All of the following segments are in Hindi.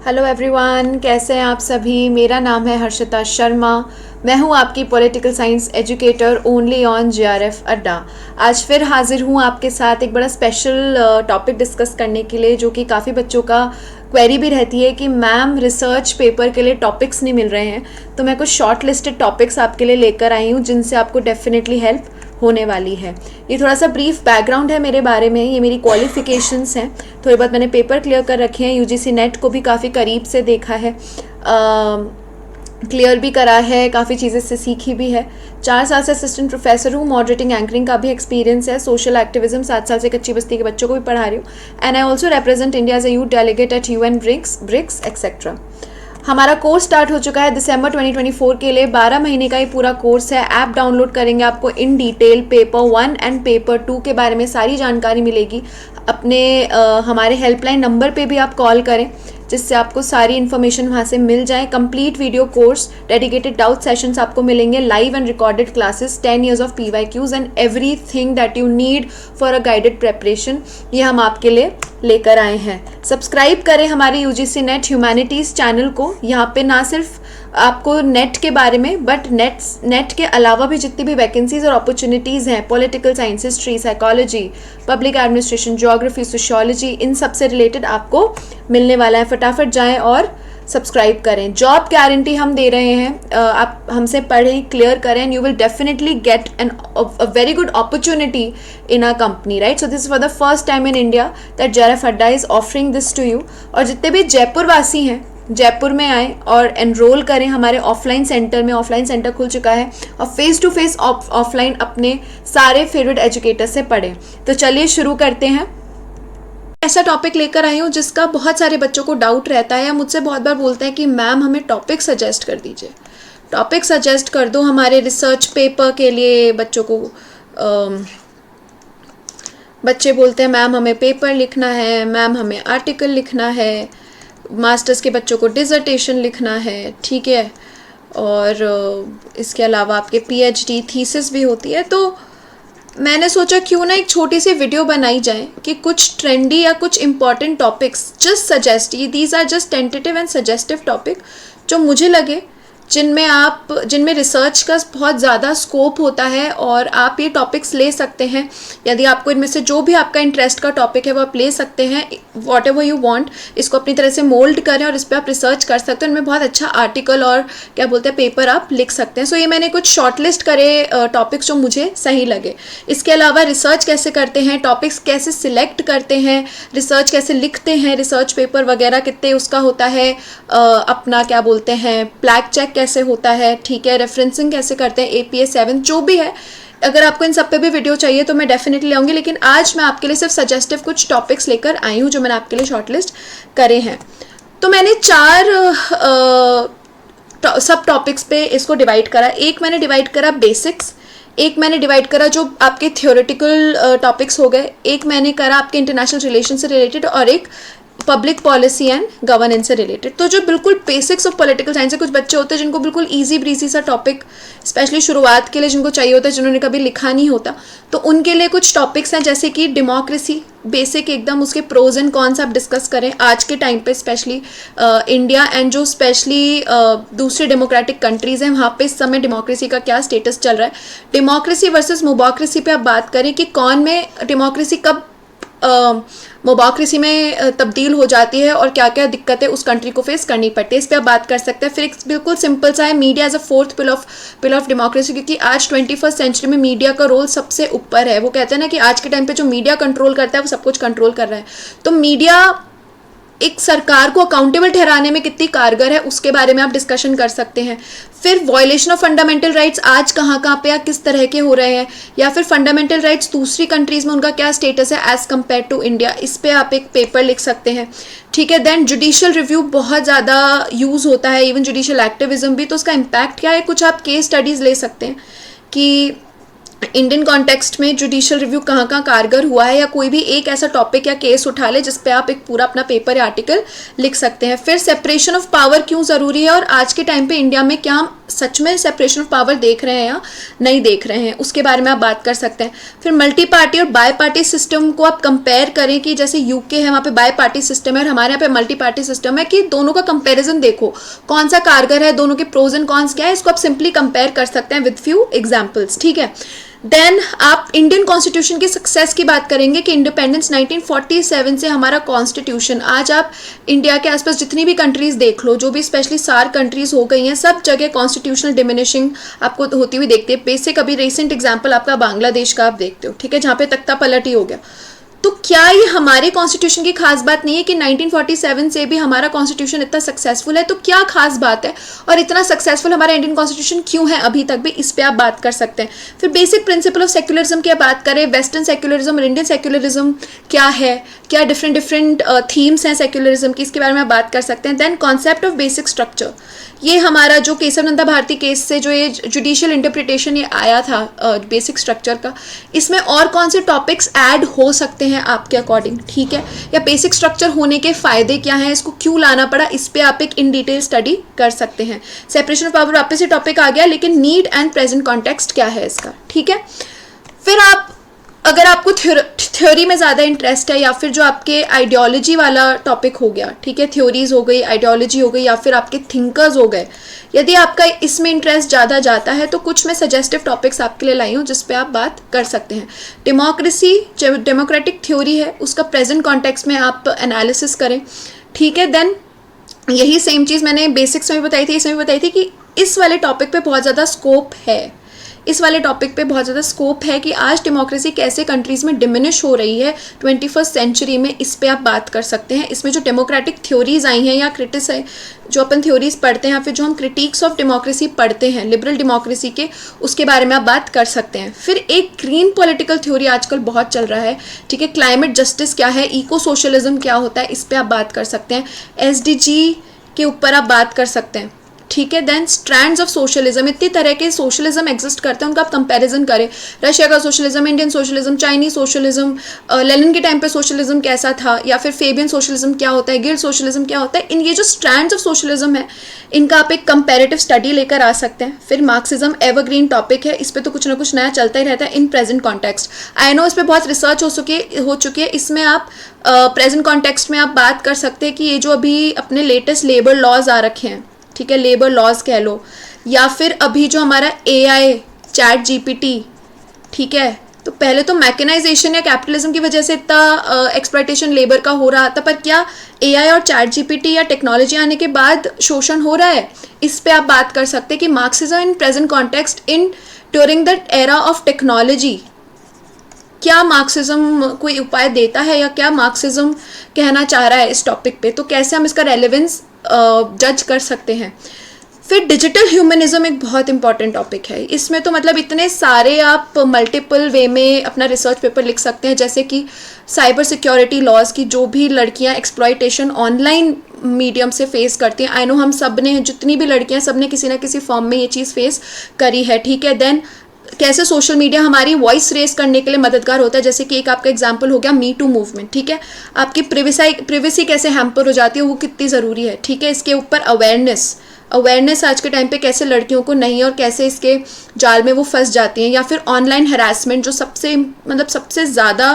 हेलो एवरीवन, कैसे हैं आप सभी। मेरा नाम है हर्षिता शर्मा। मैं हूं आपकी political science educator only on JRF अड्डा। आज फिर हाजिर हूं आपके साथ एक बड़ा स्पेशल टॉपिक डिस्कस करने के लिए, जो कि काफ़ी बच्चों का क्वेरी भी रहती है कि मैम रिसर्च पेपर के लिए टॉपिक्स नहीं मिल रहे हैं। तो मैं कुछ शॉर्ट लिस्टेड टॉपिक्स आपके लिए लेकर आई हूँ जिनसे आपको डेफिनेटली हेल्प होने वाली है। ये थोड़ा सा ब्रीफ बैकग्राउंड है मेरे बारे में। ये मेरी क्वालिफिकेशंस हैं। थोड़ी बहुत मैंने पेपर क्लियर कर रखे हैं, यूजीसी नेट को भी काफ़ी करीब से देखा है, क्लियर भी करा है, काफ़ी चीज़ें से सीखी भी है। 4 साल से असिस्टेंट प्रोफेसर हूँ। मॉडरेटिंग एंकरिंग का भी एक्सपीरियंस है। सोशल एक्टिविज्म 7 साल से कच्ची बस्ती के बच्चों को भी पढ़ा रही हूँ। And I also represent India as a youth delegate at UN BRICS etcetera. हमारा कोर्स स्टार्ट हो चुका है दिसंबर 2024 के लिए। 12 महीने का ये पूरा कोर्स है। ऐप डाउनलोड करेंगे, आपको in detail paper 1 and paper 2 के बारे में सारी जानकारी मिलेगी। अपने हमारे हेल्पलाइन नंबर पे भी आप कॉल करें, जिससे आपको सारी इन्फॉर्मेशन वहाँ से मिल जाए। Complete video course, dedicated doubt sessions आपको मिलेंगे, live and recorded classes, 10 years of PYQs and everything that you need for a guided preparation, ये हम आपके लिए लेकर आए हैं। सब्सक्राइब करें हमारे UGC नेट ह्यूमैनिटीज़ चैनल को। यहाँ पे ना सिर्फ आपको नेट के बारे में, बट नेट के अलावा भी जितनी भी वैकेंसीज और अपॉर्चुनिटीज़ हैं, political science, history, psychology, public administration, geography, sociology, इन सब से रिलेटेड आपको मिलने वाला है। फटाफट जाएं और सब्सक्राइब करें। जॉब गारंटी हम दे रहे हैं। आप हमसे पढ़ें, क्लियर करें, and you will definitely get a very good opportunity in a company, right. So this for the first time in India that JRF Adda is offering this to you. और जितने भी जयपुर वासी हैं, जयपुर में आएँ और एनरोल करें हमारे ऑफलाइन सेंटर में। ऑफलाइन सेंटर खुल चुका है और फेस टू फेस ऑफलाइन अपने सारे फेवरेट एजुकेटर से पढ़ें। तो चलिए शुरू करते हैं। ऐसा टॉपिक लेकर आई हूँ जिसका बहुत सारे बच्चों को डाउट रहता है, या मुझसे बहुत बार बोलते हैं कि मैम हमें टॉपिक सजेस्ट कर दीजिए, टॉपिक सजेस्ट कर दो हमारे रिसर्च पेपर के लिए। बच्चों को बच्चे बोलते हैं मैम हमें पेपर लिखना है, मैम हमें आर्टिकल लिखना है, मास्टर्स के बच्चों को डिसर्टेशन लिखना है, ठीक है। और इसके अलावा आपके PhD थीसिस भी होती है। तो मैंने सोचा क्यों ना एक छोटी सी वीडियो बनाई जाए कि कुछ ट्रेंडी या कुछ important topics just suggest, these are just tentative and suggestive topic जो मुझे लगे जिनमें रिसर्च का बहुत ज़्यादा स्कोप होता है, और आप ये टॉपिक्स ले सकते हैं। यदि आपको इनमें से जो भी आपका इंटरेस्ट का टॉपिक है वो आप ले सकते हैं। वॉट एवर यू वांट, इसको अपनी तरह से मोल्ड करें और इस पर आप रिसर्च कर सकते हैं। इनमें बहुत अच्छा आर्टिकल और क्या बोलते हैं पेपर आप लिख सकते हैं। सो ये मैंने कुछ शॉर्टलिस्ट करे टॉपिक्स जो मुझे सही लगे। इसके अलावा रिसर्च कैसे करते हैं, टॉपिक्स कैसे सिलेक्ट करते हैं, रिसर्च कैसे लिखते हैं, रिसर्च पेपर वगैरह कितने उसका होता है, अपना क्या बोलते हैं फ्लैग चेक कैसे होता है, ठीक है, रेफरेंसिंग कैसे करते हैं, APA 7 जो भी है। अगर आपको इन सब पे भी वीडियो चाहिए तो मैं डेफिनेटली आऊँगी, लेकिन आज मैं आपके लिए सिर्फ सजेस्टिव कुछ टॉपिक्स लेकर आई हूँ जो मैंने आपके लिए शॉर्टलिस्ट करे हैं। तो मैंने 4 सब टॉपिक्स पे इसको डिवाइड करा। एक मैंने डिवाइड करा बेसिक्स, एक मैंने डिवाइड करा जो आपके थियोरेटिकल टॉपिक्स हो गए, एक मैंने करा आपके इंटरनेशनल रिलेशन से रिलेटेड, और एक पब्लिक पॉलिसी एंड गवर्नेंस से रिलेटेड। तो जो बिल्कुल बेसिक्स ऑफ पॉलिटिकल साइंस है, कुछ बच्चे होते हैं जिनको बिल्कुल इजी ब्रीजी सा टॉपिक, स्पेशली शुरुआत के लिए जिनको चाहिए होता है, जिन्होंने कभी लिखा नहीं होता, तो उनके लिए कुछ टॉपिक्स हैं जैसे कि डेमोक्रेसी, बेसिक एकदम, उसके प्रोज एंड कॉन्स आप डिस्कस करें आज के टाइम पे, स्पेशली इंडिया एंड जो स्पेशली दूसरे डेमोक्रेटिक कंट्रीज़ हैं वहाँ पे इस समय डेमोक्रेसी का क्या स्टेटस चल रहा है। डेमोक्रेसी वर्सेस मोबोक्रेसी पे आप बात करें कि कौन में डेमोक्रेसी कब मोबोक्रेसी में तब्दील हो जाती है और क्या क्या दिक्कतें उस कंट्री को फेस करनी पड़ती है, इस पर आप बात कर सकते हैं। फिर एक बिल्कुल सिंपल सा है media as a 4th pillar of democracy, क्योंकि आज 21st सेंचुरी में मीडिया का रोल सबसे ऊपर है। वो कहते हैं ना कि आज के टाइम पे जो मीडिया कंट्रोल करता है वो सब कुछ कंट्रोल कर रहा है। तो मीडिया एक सरकार को अकाउंटेबल ठहराने में कितनी कारगर है उसके बारे में आप डिस्कशन कर सकते हैं। फिर वायलेशन ऑफ फंडामेंटल राइट्स आज कहाँ पे या किस तरह के हो रहे हैं, या फिर फंडामेंटल राइट्स दूसरी कंट्रीज में उनका क्या स्टेटस है एज कम्पेयर टू इंडिया, इस पे आप एक पेपर लिख सकते हैं, ठीक है। देन जुडिशियल रिव्यू बहुत ज़्यादा यूज़ होता है, इवन जुडिशियल एक्टिविज्म भी। तो उसका इम्पैक्ट क्या है, कुछ आप केस स्टडीज़ ले सकते हैं कि इंडियन कॉन्टेक्स्ट में जुडिशियल रिव्यू कहाँ कारगर हुआ है, या कोई भी एक ऐसा टॉपिक या केस उठा ले जिस पे आप एक पूरा अपना पेपर या आर्टिकल लिख सकते हैं। फिर सेपरेशन ऑफ पावर क्यों ज़रूरी है और आज के टाइम पे इंडिया में क्या हम सच में सेपरेशन ऑफ पावर देख रहे हैं या नहीं देख रहे हैं, उसके बारे में आप बात कर सकते हैं। फिर मल्टी पार्टी और बाय पार्टी सिस्टम को आप कंपेयर करें कि जैसे यूके है वहाँ पे बाय पार्टी सिस्टम है और हमारे यहाँ पे मल्टी पार्टी सिस्टम है, कि दोनों का कंपैरिजन देखो कौन सा कारगर है, दोनों के प्रोज एंड कॉन्स क्या है, इसको आप सिंपली कंपेयर कर सकते हैं विद फ्यू एग्जाम्पल्स, ठीक है। देन आप इंडियन कॉन्स्टिट्यूशन की सक्सेस की बात करेंगे कि इंडिपेंडेंस 1947 से हमारा कॉन्स्टिट्यूशन, आज आप इंडिया के आसपास जितनी भी कंट्रीज देख लो, जो भी स्पेशली सार कंट्रीज हो गई हैं, सब जगह कॉन्स्टिट्यूशनल डिमिनिशिंग आपको होती हुई देखते हैं। बेसिक अभी रिसेंट एग्जांपल आपका बांग्लादेश का आप देखते हो, ठीक है, जहाँ पे तख्ता पलट ही हो गया। तो क्या ये हमारे कॉन्स्टिट्यूशन की खास बात नहीं है कि 1947 से भी हमारा कॉन्स्टिट्यूशन इतना सक्सेसफुल है? तो क्या खास बात है और इतना सक्सेसफुल हमारा इंडियन कॉन्स्टिट्यूशन क्यों है अभी तक भी, इस पे आप बात कर सकते हैं। फिर बेसिक प्रिंसिपल ऑफ सेक्युलरिज्म की बात करें, वेस्टर्न सेक्युलरिज्म और इंडियन सेक्युलरिज्म क्या है, क्या डिफरेंट थीम्स हैं सेक्युलरिज्म की, इसके बारे में आप बात कर सकते हैं। Then concept of basic structure, ये हमारा जो केशवनंदा भारती केस से जो ये जुडिशियल इंटरप्रिटेशन ये आया था बेसिक स्ट्रक्चर का, इसमें और कौन से टॉपिक्स ऐड हो सकते हैं आपके अकॉर्डिंग, ठीक है, या बेसिक स्ट्रक्चर होने के फायदे क्या हैं, इसको क्यों लाना पड़ा, इस पे आप एक इन डिटेल स्टडी कर सकते हैं। सेपरेशन ऑफ पावर वापस से टॉपिक आ गया, लेकिन नीड एंड प्रेजेंट कॉन्टेक्स्ट क्या है इसका, ठीक है। फिर आप अगर आपको थ्योरी में ज़्यादा इंटरेस्ट है या फिर जो आपके आइडियोलॉजी वाला टॉपिक हो गया, ठीक है, थ्योरीज हो गई, आइडियोलॉजी हो गई, या फिर आपके थिंकर्स हो गए, यदि आपका इसमें इंटरेस्ट ज़्यादा जाता है तो कुछ मैं सजेस्टिव टॉपिक्स आपके लिए लाई हूँ जिस पे आप बात कर सकते हैं। डेमोक्रेसी, जो डेमोक्रेटिक थ्योरी है उसका प्रेजेंट कॉन्टेक्स्ट में आप एनालिसिस करें, ठीक है। देन यही सेम चीज़ मैंने बेसिक्स में बताई थी, इसमें भी बताई थी कि इस वाले टॉपिक पे बहुत ज़्यादा स्कोप है, इस वाले टॉपिक पे बहुत ज़्यादा स्कोप है कि आज डेमोक्रेसी कैसे कंट्रीज़ में डिमिनिश हो रही है 21st सेंचुरी में, इस पे आप बात कर सकते हैं। इसमें जो डेमोक्रेटिक थ्योरीज आई हैं या जो अपन थ्योरीज पढ़ते हैं या फिर जो हम क्रिटिक्स ऑफ डेमोक्रेसी पढ़ते हैं लिबरल डेमोक्रेसी के, उसके बारे में आप बात कर सकते हैं। फिर एक ग्रीन पॉलिटिकल थ्योरी आजकल बहुत चल रहा है, ठीक है, क्लाइमेट जस्टिस क्या है, इको सोशलिज्म क्या होता है, इस पर आप बात कर सकते हैं। SDG के ऊपर आप बात कर सकते हैं, ठीक है। देन स्ट्रैंड्स ऑफ सोशलिज्म, इतनी तरह के सोशलिज्म एग्जिस्ट करते हैं, उनका आप कंपैरिजन करें, रशिया का socialism, Indian socialism, Chinese socialism, Lenin के टाइम पे सोशलिज्म कैसा था, या फिर फेबियन सोशलिज्म क्या होता है, गिल्ड सोशलिज्म क्या होता है, इन ये जो स्ट्रैंड्स ऑफ सोशलिज्म है इनका आप एक कंपैरेटिव स्टडी लेकर आ सकते हैं। फिर मार्क्सिज्म एवरग्रीन टॉपिक है, इस पर तो कुछ ना कुछ नया चलता ही रहता है in present context. I know इस पर बहुत रिसर्च हो चुकी है, इसमें आप प्रेजेंट कॉन्टेक्स्ट में आप बात कर सकते हैं कि ये जो अभी अपने लेटेस्ट लेबर लॉज आ रखे हैं, ठीक है, लेबर लॉज कह लो, या फिर अभी जो हमारा AI चैट GPT, ठीक है, तो पहले तो मैकेनाइजेशन या कैपिटलिज्म की वजह से इतना एक्सप्लॉयटेशन लेबर का हो रहा था, पर क्या AI और चैट GPT या टेक्नोलॉजी आने के बाद शोषण हो रहा है, इस पे आप बात कर सकते हैं कि Marxism in present context in during the era of technology, क्या मार्क्सिज्म कोई उपाय देता है या क्या मार्क्सिज्म कहना चाह रहा है इस टॉपिक पे, तो कैसे हम इसका रेलेवेंस जज कर सकते हैं। फिर डिजिटल ह्यूमनिज्म एक बहुत इंपॉर्टेंट टॉपिक है, इसमें तो मतलब इतने सारे आप मल्टीपल वे में अपना रिसर्च पेपर लिख सकते हैं, जैसे कि साइबर सिक्योरिटी लॉज की, जो भी लड़कियां एक्सप्लॉयटेशन ऑनलाइन मीडियम से फेस करती हैं, आई नो हम सब ने, जितनी भी लड़कियां, सब ने किसी ना किसी फॉर्म में ये चीज़ फेस करी है, ठीक है। देन कैसे सोशल मीडिया हमारी वॉइस रेस करने के लिए मददगार होता है, जैसे कि एक आपका एग्जांपल हो गया मी टू मूवमेंट, ठीक है, आपकी प्रिवेसी कैसे हैम्पर हो जाती है, वो कितनी ज़रूरी है, ठीक है। इसके ऊपर अवेयरनेस आज के टाइम पे कैसे लड़कियों को नहीं, और कैसे इसके जाल में वो फंस जाती हैं, या फिर ऑनलाइन हैरासमेंट जो सबसे ज़्यादा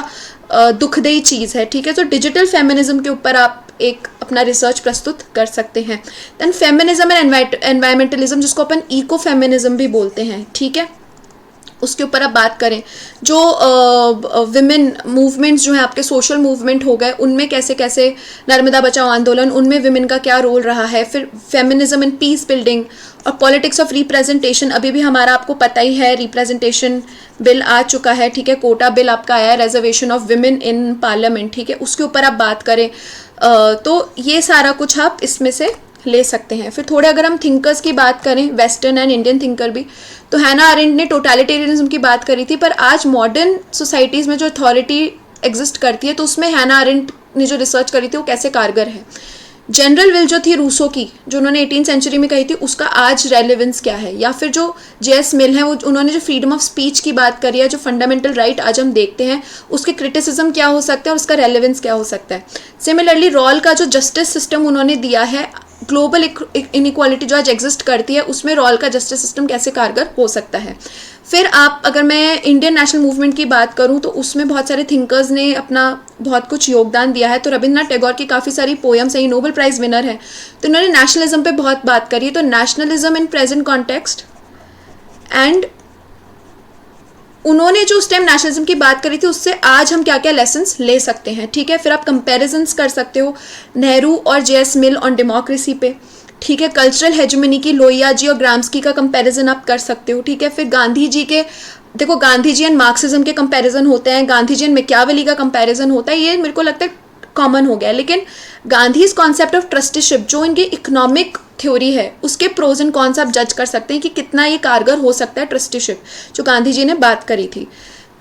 दुखदायी चीज़ है, ठीक है। तो डिजिटल फेमिनिज्म के ऊपर आप एक अपना रिसर्च प्रस्तुत कर सकते हैं। देन फेमिनिज्म एंड एनवायरमेंटलिज्म, जिसको अपन इको फेमिनिज्म भी बोलते हैं, ठीक है, उसके ऊपर आप बात करें। जो विमेन मूवमेंट्स जो हैं आपके सोशल मूवमेंट हो गए, उनमें कैसे कैसे नर्मदा बचाओ आंदोलन, उनमें विमेन का क्या रोल रहा है। फिर फेमिनिज्म इन पीस बिल्डिंग और पॉलिटिक्स ऑफ रिप्रेजेंटेशन, अभी भी हमारा आपको पता ही है रिप्रेजेंटेशन बिल आ चुका है, ठीक है, कोटा बिल आपका आया है, reservation of women in parliament, ठीक है, उसके ऊपर आप बात करें। तो ये सारा कुछ आप इसमें से ले सकते हैं। फिर थोड़े अगर हम थिंकर्स की बात करें, वेस्टर्न एंड इंडियन थिंकर भी, तो हैना अरेंट ने टोटलिटेरियनिज्म की बात करी थी, पर आज मॉडर्न सोसाइटीज़ में जो अथॉरिटी एग्जिस्ट करती है, तो उसमें हैना अरेंट ने जो रिसर्च करी थी वो कैसे कारगर है। जनरल विल जो थी रूसो की, जो उन्होंने 18th सेंचुरी में कही थी, उसका आज रेलेवेंस क्या है। या फिर जो JS मिल है, वो उन्होंने जो फ्रीडम ऑफ स्पीच की बात करी है, जो फंडामेंटल राइट आज हम देखते हैं, उसके क्रिटिसिज्म क्या हो सकता है और उसका रेलेवेंस क्या हो सकता है। सिमिलरली रॉल का जो जस्टिस सिस्टम उन्होंने दिया है, ग्लोबल इनइक्वालिटी जो आज एग्जिस्ट करती है उसमें रॉयल का जस्टिस सिस्टम कैसे कारगर हो सकता है। फिर आप अगर मैं इंडियन नेशनल मूवमेंट की बात करूं तो उसमें बहुत सारे थिंकर्स ने अपना बहुत कुछ योगदान दिया है। तो रविंद्रनाथ टैगोर की काफ़ी सारी पोएम्स हैं, नोबेल प्राइज़ विनर है, तो इन्होंने नेशनलिज्म पे बहुत बात करी है। तो nationalism in present context, and उन्होंने जो उस टाइम नेशनलिज्म की बात करी थी उससे आज हम क्या क्या लेसन्स ले सकते हैं, ठीक है। फिर आप कंपैरिजंस कर सकते हो नेहरू और जे.एस. मिल ऑन डेमोक्रेसी पे, ठीक है। कल्चरल हेजमनी की लोहिया जी और ग्राम्सकी का कंपैरिजन आप कर सकते हो, ठीक है। फिर गांधी जी के, देखो गांधी जी एंड मार्क्सिज्म के कंपैरिजन होते हैं, गांधी जी एंड मैकियावेली का कंपैरिजन होता है, ये मेरे को लगता है कॉमन हो गया है। लेकिन गांधी कॉन्सेप्ट ऑफ ट्रस्टीशिप जो इनकी इकोनॉमिक थ्योरी है उसके प्रोज एंड कॉन्स आप जज कर सकते हैं कि कितना ये कारगर हो सकता है ट्रस्टीशिप, जो गांधी जी ने बात करी थी।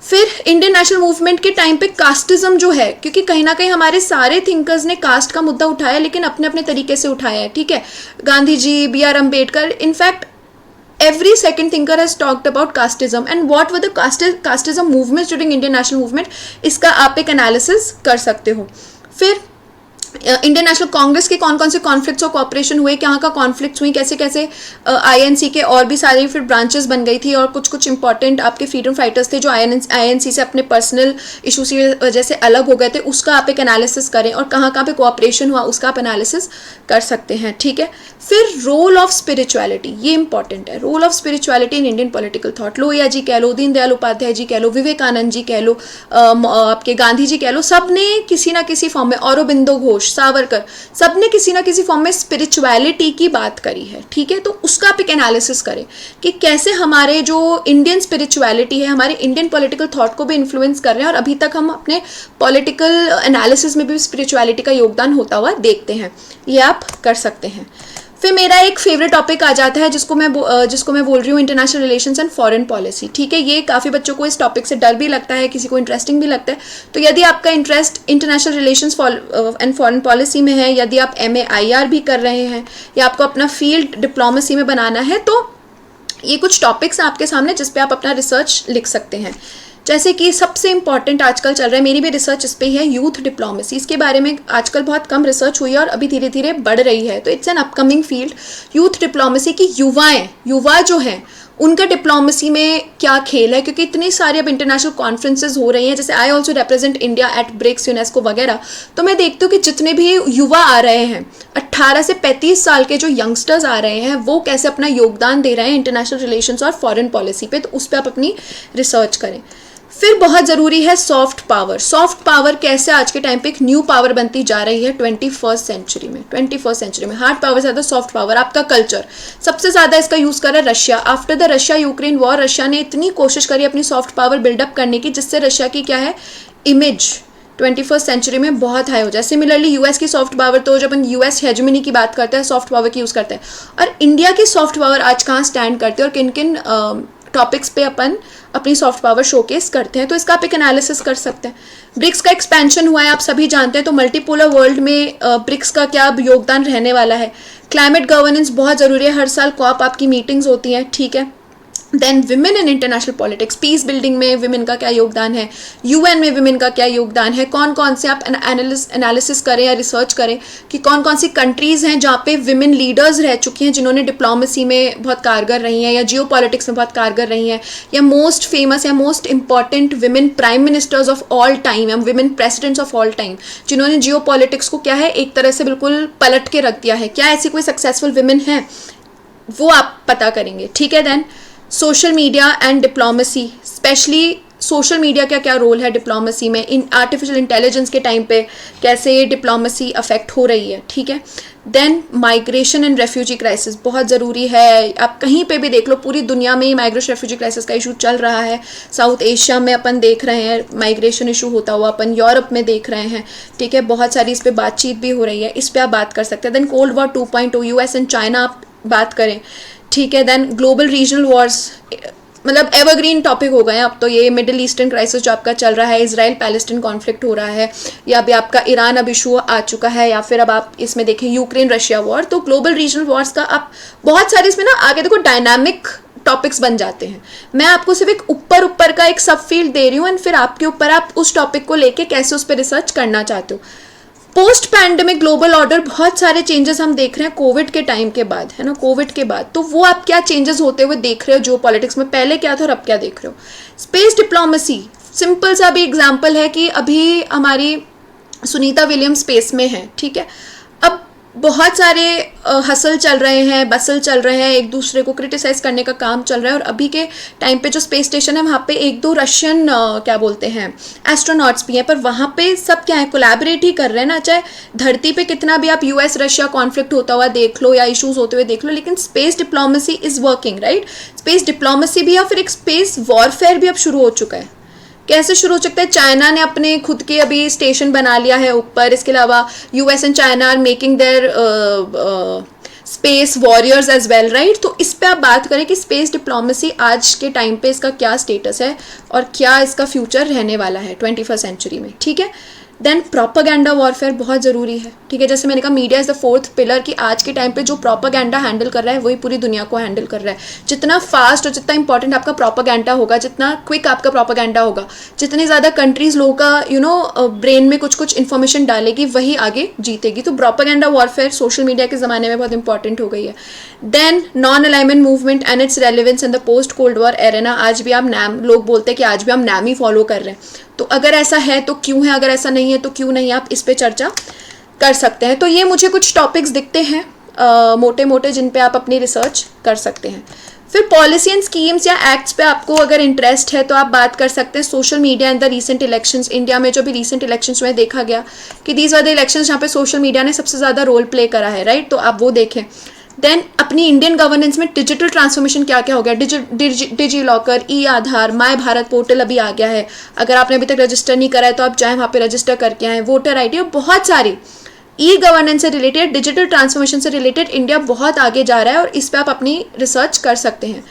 फिर इंडियन नेशनल मूवमेंट के टाइम पे कास्टिज्म जो है, क्योंकि कहीं ना कहीं हमारे सारे थिंकर्स ने कास्ट का मुद्दा उठाया लेकिन अपने अपने तरीके से उठाया है, ठीक है। Gandhi ji, B R. Ambedkar, in fact every second thinker has talked about casteism and what were the casteism movements during Indian national movement, इसका आप एक एनालिसिस कर सकते हो। फिर इंडियन नेशनल कांग्रेस के कौन कौन से कॉन्फ्लिक्ट्स और कॉपरेशन हुए, कहाँ का कॉन्फ्लिक्ट्स हुई, कैसे कैसे आईएनसी के और भी सारे फिर ब्रांचेस बन गई थी, और कुछ कुछ इंपॉर्टेंट आपके फ्रीडम फाइटर्स थे जो आईएनसी से अपने पर्सनल इशूज की वजह से अलग हो गए थे, उसका आप एक एनालिसिस करें, और कहाँ कहाँ पे कोऑपरेशन हुआ उसका आप एनालिसिस कर सकते हैं, ठीक है। फिर रोल ऑफ स्पिरिचुअलिटी, ये इंपॉर्टेंट है, role of spirituality in Indian political thought. Lohia ji कह लो, दीनदयाल उपाध्याय जी कह लो, विवेकानंद जी कह लो, आपके गांधी जी कह लो, सब ने किसी ना किसी फॉर्म में, औरोबिंदो घोष, सावरकर, सबने किसी ना किसी फॉर्म में स्पिरिचुअलिटी की बात करी है, ठीक है। तो उसका आप एक एनालिसिस करें कि कैसे हमारे जो इंडियन स्पिरिचुअलिटी है हमारे इंडियन पॉलिटिकल थॉट को भी इन्फ्लुएंस कर रहे हैं, और अभी तक हम अपने पॉलिटिकल एनालिसिस में भी स्पिरिचुअलिटी का योगदान होता हुआ देखते हैं, ये आप कर सकते हैं। फिर मेरा एक फेवरेट टॉपिक आ जाता है जिसको मैं बोल रही हूँ international relations and foreign policy, ठीक है। ये काफ़ी बच्चों को इस टॉपिक से डर भी लगता है, किसी को इंटरेस्टिंग भी लगता है। तो यदि आपका interest international relations and foreign policy में है, यदि आप MA IR भी कर रहे हैं, या आपको अपना फील्ड डिप्लोमेसी में बनाना है, तो ये कुछ टॉपिक्स हैं आपके सामने जिस पे आप अपना रिसर्च लिख सकते हैं। जैसे कि सबसे इंपॉर्टेंट आजकल चल रहा है, मेरी भी रिसर्च इस पे ही है, यूथ डिप्लोमेसी। इसके बारे में आजकल बहुत कम रिसर्च हुई है और अभी धीरे धीरे बढ़ रही है, तो it's an upcoming field. Youth diplomacy की युवा जो हैं उनका डिप्लोमेसी में क्या खेल है, क्योंकि इतनी सारी अब इंटरनेशनल कॉन्फ्रेंसेज हो रही हैं, जैसे I also represent India at BRICS, UNESCO वगैरह। तो मैं देखती हूँ कि जितने भी युवा आ रहे हैं, 18 से 35 साल के जो यंगस्टर्स आ रहे हैं, वो कैसे अपना योगदान दे रहे हैं इंटरनेशनल रिलेशंस और फॉरेन पॉलिसी पे, तो उस पर आप अपनी रिसर्च करें। फिर बहुत ज़रूरी है सॉफ्ट पावर। सॉफ्ट पावर कैसे आज के टाइम पे एक न्यू पावर बनती जा रही है 21st सेंचुरी में। हार्ड पावर से ज़्यादा सॉफ्ट पावर, आपका कल्चर सबसे ज़्यादा इसका यूज़ कर रहा है Russia. After the Russia Ukraine war, Russia ने इतनी कोशिश करी अपनी सॉफ्ट पावर बिल्डअप करने की, जिससे रशिया की क्या है इमेज 21st सेंचुरी में बहुत हाई हो जाए। सिमिलरली यूएस की सॉफ्ट पावर, तो जब अपन यूएस हेजमनी की बात करते हैं सॉफ्ट पावर की यूज़ करते हैं, और इंडिया की सॉफ्ट पावर आज कहाँ स्टैंड करते हैं और किन किन टॉपिक्स पे अपन अपनी सॉफ्ट पावर शोकेस करते हैं, तो इसका आप एक एनालिसिस कर सकते हैं। ब्रिक्स का एक्सपेंशन हुआ है, आप सभी जानते हैं, तो मल्टीपोलर वर्ल्ड में ब्रिक्स का क्या योगदान रहने वाला है। क्लाइमेट गवर्नेंस बहुत ज़रूरी है, हर साल कॉप आपकी मीटिंग्स होती हैं, ठीक है। Then women in international politics, peace building में विमेन का क्या योगदान है, यूएन में विमेन का क्या योगदान है, कौन कौन से आप एनालिसिस करें या रिसर्च करें कि कौन कौन सी कंट्रीज़ हैं जहाँ पे विमेन लीडर्स रह चुकी हैं, जिन्होंने डिप्लोमेसी में बहुत कारगर रही हैं या जियो पॉलिटिक्स में बहुत कारगर रही हैं, या मोस्ट फेमस या most important women prime ministers of all time या women presidents of all time, जिन्होंने जियो पॉलिटिक्स को क्या है एक तरह से बिल्कुल पलट के रख दिया है। क्या ऐसी कोई सक्सेसफुल विमेन है, वो आप पता करेंगे, ठीक है। Then social media and diplomacy, specially social media का क्या रोल है डिप्लोमेसी में, इन आर्टिफिशियल इंटेलिजेंस के टाइम पे कैसे डिप्लोमेसी अफेक्ट हो रही है, ठीक है। Then migration and refugee crisis बहुत ज़रूरी है, आप कहीं पे भी देख लो, पूरी दुनिया में ही माइग्रेशन रेफ्यूजी क्राइसिस का इशू चल रहा है। साउथ एशिया में अपन देख रहे हैं माइग्रेशन इशू होता हुआ, अपन यूरोप में देख रहे हैं, ठीक है। बहुत सारी इस पर बातचीत भी हो रही है, इस पर आप बात कर सकते हैं। Then cold war 2.0, US and China आप बात करें, ठीक है। देन ग्लोबल रीजनल वॉर्स, मतलब एवरग्रीन टॉपिक हो गए हैं अब तो, ये मिडिल ईस्टर्न क्राइसिस जो आपका चल रहा है, इजराइल पैलेस्टीन कॉन्फ्लिक्ट हो रहा है, या अभी आपका ईरान अब इशू आ चुका है, या फिर अब आप इसमें देखें यूक्रेन रशिया वॉर। तो ग्लोबल रीजनल वॉर्स का आप बहुत सारे इसमें ना आगे देखो डायनामिक टॉपिक्स बन जाते हैं। मैं आपको सिर्फ एक ऊपर का एक सब फील्ड दे रही हूँ, एंड फिर आपके ऊपर आप उस टॉपिक को लेके कैसे उस पर रिसर्च करना चाहते हो। पोस्ट पैंडेमिक ग्लोबल ऑर्डर, बहुत सारे चेंजेस हम देख रहे हैं कोविड के टाइम के बाद, है ना, कोविड के बाद। तो वो आप क्या चेंजेस होते हुए देख रहे हो जो पॉलिटिक्स में, पहले क्या था और अब क्या देख रहे हो? स्पेस डिप्लोमेसी, सिंपल सा भी एग्जाम्पल है कि अभी हमारी सुनीता विलियम्स स्पेस में है, ठीक है। अब बहुत सारे हसल चल रहे हैं, बसल चल रहे हैं, एक दूसरे को क्रिटिसाइज करने का काम चल रहा है। और अभी के टाइम पे जो स्पेस स्टेशन है वहाँ पे एक दो रशियन क्या बोलते हैं एस्ट्रोनॉट्स भी हैं, पर वहाँ पे सब क्या है, कोलैबोरेट ही कर रहे हैं ना। चाहे धरती पे कितना भी आप यूएस रशिया कॉन्फ्लिक्ट होता हुआ देख लो या इशूज होते हुए देख लो, लेकिन space diplomacy is working, right. Space diplomacy भी है, फिर एक स्पेस वॉरफेयर भी अब शुरू हो चुका है। कैसे शुरू हो सकता है? चाइना ने अपने खुद के अभी स्टेशन बना लिया है ऊपर। इसके अलावा US and China are making their space warriors as well, right. तो इस पे आप बात करें कि स्पेस डिप्लोमेसी आज के टाइम पे इसका क्या स्टेटस है और क्या इसका फ्यूचर रहने वाला है 21st सेंचुरी में, ठीक है। देन प्रोपागेंडा वॉरफेयर बहुत ज़रूरी है, ठीक है। जैसे मैंने कहा media is the fourth pillar, कि आज के टाइम पे जो प्रोपागेंडा हैंडल कर रहा है वही पूरी दुनिया को हैंडल कर रहा है। जितना फास्ट और जितना इंपॉर्टेंट आपका प्रोपागेंडा होगा, जितना क्विक आपका प्रोपागेंडा होगा, जितनी ज़्यादा कंट्रीज़ लोगों का ब्रेन में कुछ कुछ इन्फॉर्मेशन डालेगी, वही आगे जीतेगी। तो प्रोपागेंडा वॉरफेयर सोशल मीडिया के ज़माने में बहुत इंपॉर्टेंट हो गई है। Then non alignment movement and its relevance in the post cold war arena. आज भी आप नैम, लोग बोलते हैं कि आज भी हम नैम ही फॉलो कर रहे हैं। तो अगर ऐसा है तो क्यों है, अगर ऐसा नहीं है तो क्यों नहीं, आप इस पे चर्चा कर सकते हैं। तो ये मुझे कुछ टॉपिक्स दिखते हैं मोटे मोटे, जिन पे आप अपनी रिसर्च कर सकते हैं। फिर पॉलिसी एंड स्कीम्स या एक्ट्स पे आपको अगर इंटरेस्ट है तो आप बात कर सकते हैं social media and the recent elections. India में जो भी रीसेंट इलेक्शंस में देखा गया कि दीज आर द इलेक्शंस जहाँ पे सोशल मीडिया ने सबसे ज़्यादा रोल प्ले करा है, राइट। तो आप वो देखें। देन अपनी इंडियन गवर्नेंस में डिजिटल ट्रांसफॉर्मेशन क्या क्या हो गया, DigiLocker, e Aadhaar, My Bharat portal अभी आ गया है। अगर आपने अभी तक रजिस्टर नहीं करा है तो आप जाएँ वहाँ पे रजिस्टर करके आएँ। वोटर ID और बहुत सारी ई गवर्नेंस से रिलेटेड, डिजिटल ट्रांसफॉर्मेशन से रिलेटेड इंडिया बहुत आगे जा रहा है और इस पर आप अपनी रिसर्च कर सकते हैं।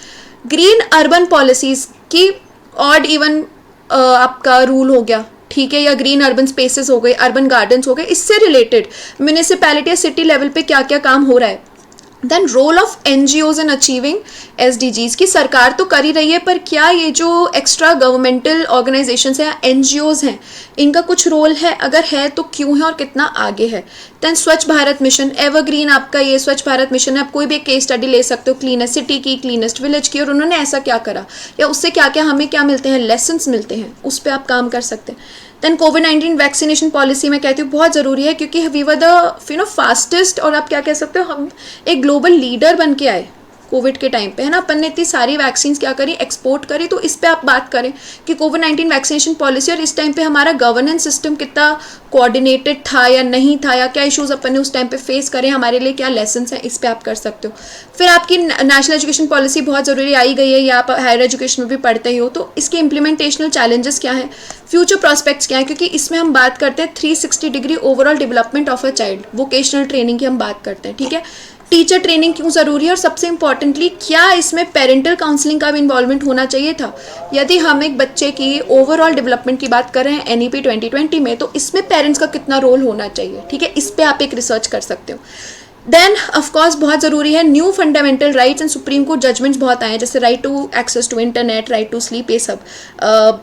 ग्रीन अर्बन पॉलिसीज़ की ऑड इवन आपका रूल हो गया, ठीक है, या ग्रीन अर्बन स्पेसेस हो गए, अर्बन गार्डन्स हो गए, इससे रिलेटेड म्यूनिसिपैलिटी या सिटी लेवल पे क्या क्या काम हो रहा है। Then role of NGOs in achieving SDGs की सरकार तो कर ही रही है, पर क्या ये जो एक्स्ट्रा गवर्नमेंटल ऑर्गेनाइजेशंस हैं या NGOs हैं, इनका कुछ रोल है? अगर है तो क्यों है और कितना आगे है? देन स्वच्छ भारत मिशन, एवरग्रीन आपका ये स्वच्छ भारत मिशन है। आप कोई भी एक केस स्टडी ले सकते हो, क्लीनेस्ट सिटी की, क्लीनेस्ट विलेज की, और उन्होंने ऐसा क्या करा या उससे क्या क्या हमें क्या मिलते हैं, लेसन्स मिलते हैं, उस पर आप काम कर सकते हैं। देन कोविड-19 वैक्सीनेशन पॉलिसी मैं कहती हूँ बहुत ज़रूरी है, क्योंकि वी वर द फास्टेस्ट, और आप क्या कह सकते हो, हम एक ग्लोबल लीडर बन के आए कोविड के टाइम पे, है ना। अपन ने इतनी सारी वैक्सीन क्या करी, एक्सपोर्ट करी। तो इस पे आप बात करें कि कोविड-19 वैक्सीनेशन पॉलिसी और इस टाइम पे हमारा गवर्नेंस सिस्टम कितना कोऑर्डिनेटेड था या नहीं था, या क्या इश्यूज अपन ने उस टाइम पे फेस करें, हमारे लिए क्या लेसन्स हैं, इस पे आप कर सकते हो। फिर आपकी नेशनल एजुकेशन पॉलिसी बहुत ज़रूरी आई गई है, या आप हायर एजुकेशन में भी पढ़ते ही हो, तो इसके इम्प्लीमेंटेशनल चैलेंजेस क्या हैं, फ्यूचर प्रॉस्पेक्ट्स क्या है, क्योंकि इसमें हम बात करते हैं 360 degree overall development of a child, vocational training की हम बात करते हैं, ठीक है। टीचर ट्रेनिंग क्यों ज़रूरी है, और सबसे इंपॉर्टेंटली क्या इसमें पेरेंटल काउंसलिंग का भी इन्वॉल्वमेंट होना चाहिए था। यदि हम एक बच्चे की ओवरऑल डेवलपमेंट की बात कर रहे हैं NEP 2020 में, तो इसमें पेरेंट्स का कितना रोल होना चाहिए, ठीक है। इस पर आप एक रिसर्च कर सकते हो। देन ऑफकोर्स बहुत ज़रूरी है new fundamental rights and supreme court judgments बहुत आए हैं, जैसे right to access to internet, right to sleep, ये सब।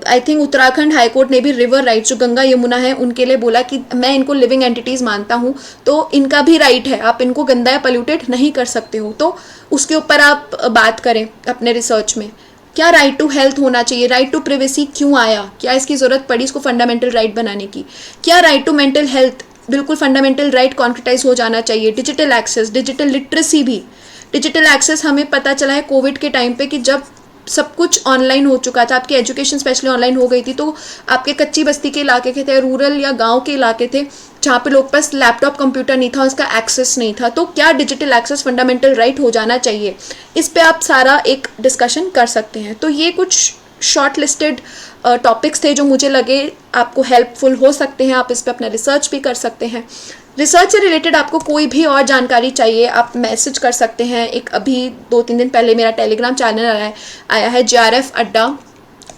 I think Uttarakhand high court ने भी रिवर राइट्स जो गंगा यमुना है उनके लिए बोला कि मैं इनको लिविंग एंटिटीज़ मानता हूँ, तो इनका भी राइट है, आप इनको गंदा या पोल्यूटेड नहीं कर सकते हो। तो उसके ऊपर आप बात करें अपने रिसर्च में। क्या राइट टू हेल्थ होना चाहिए, राइट टू प्रिवेसी क्यों आया, क्या इसकी ज़रूरत पड़ी इसको फंडामेंटल राइट बनाने की। क्या राइट टू मेंटल हेल्थ बिल्कुल फंडामेंटल राइट कॉन्क्रिटाइज हो जाना चाहिए। डिजिटल एक्सेस, डिजिटल लिटरेसी भी, डिजिटल एक्सेस हमें पता चला है कोविड के टाइम पे कि जब सब कुछ ऑनलाइन हो चुका था, आपकी एजुकेशन स्पेशली ऑनलाइन हो गई थी, तो आपके कच्ची बस्ती के इलाके के थे, रूरल या गांव के इलाके थे, जहाँ पे लोग पास लैपटॉप कंप्यूटर नहीं था, उसका एक्सेस नहीं था, तो क्या डिजिटल एक्सेस फंडामेंटल राइट हो जाना चाहिए, इस पे आप सारा एक डिस्कशन कर सकते हैं। तो ये कुछ शॉर्ट लिस्टेड टॉपिक्स थे जो मुझे लगे आपको हेल्पफुल हो सकते हैं, आप इस पर अपना रिसर्च भी कर सकते हैं। रिसर्च से रिलेटेड आपको कोई भी और जानकारी चाहिए आप मैसेज कर सकते हैं। एक अभी 2-3 दिन पहले मेरा टेलीग्राम चैनल आया है JRF अड्डा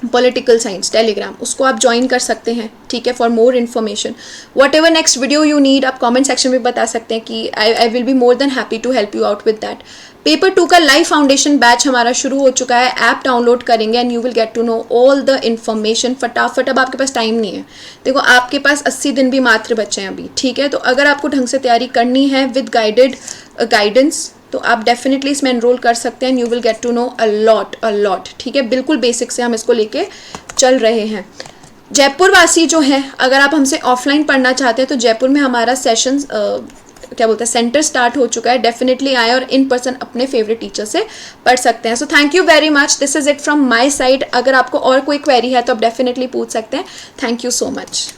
पॉलिटिकल साइंस टेलीग्राम, उसको आप ज्वाइन कर सकते हैं, ठीक है। For more information whatever next video you need, आप कमेंट सेक्शन में बता सकते हैं कि I will be more than happy to help you out with that. Paper 2 का लाइव फाउंडेशन बैच हमारा शुरू हो चुका है, ऐप डाउनलोड करेंगे and you will get to know all the information फटाफट। अब आपके पास टाइम नहीं है, देखो आपके पास 80 दिन भी मात्र बचे हैं अभी, ठीक है। तो अगर आपको ढंग से तैयारी करनी है विद गाइडेंस तो आप डेफिनेटली इसमें एनरोल कर सकते हैं, you will get to know a lot, ठीक है। बिल्कुल बेसिक से हम इसको लेके चल रहे हैं। जयपुर वासी जो हैं, अगर आप हमसे ऑफलाइन पढ़ना चाहते हैं तो जयपुर में हमारा सेशन क्या बोलते हैं सेंटर स्टार्ट हो चुका है, डेफिनेटली आए और इन पर्सन अपने फेवरेट टीचर से पढ़ सकते हैं। So thank you very much, this is it from my side. अगर आपको और कोई क्वेरी है तो आप डेफिनेटली पूछ सकते हैं। Thank you so much.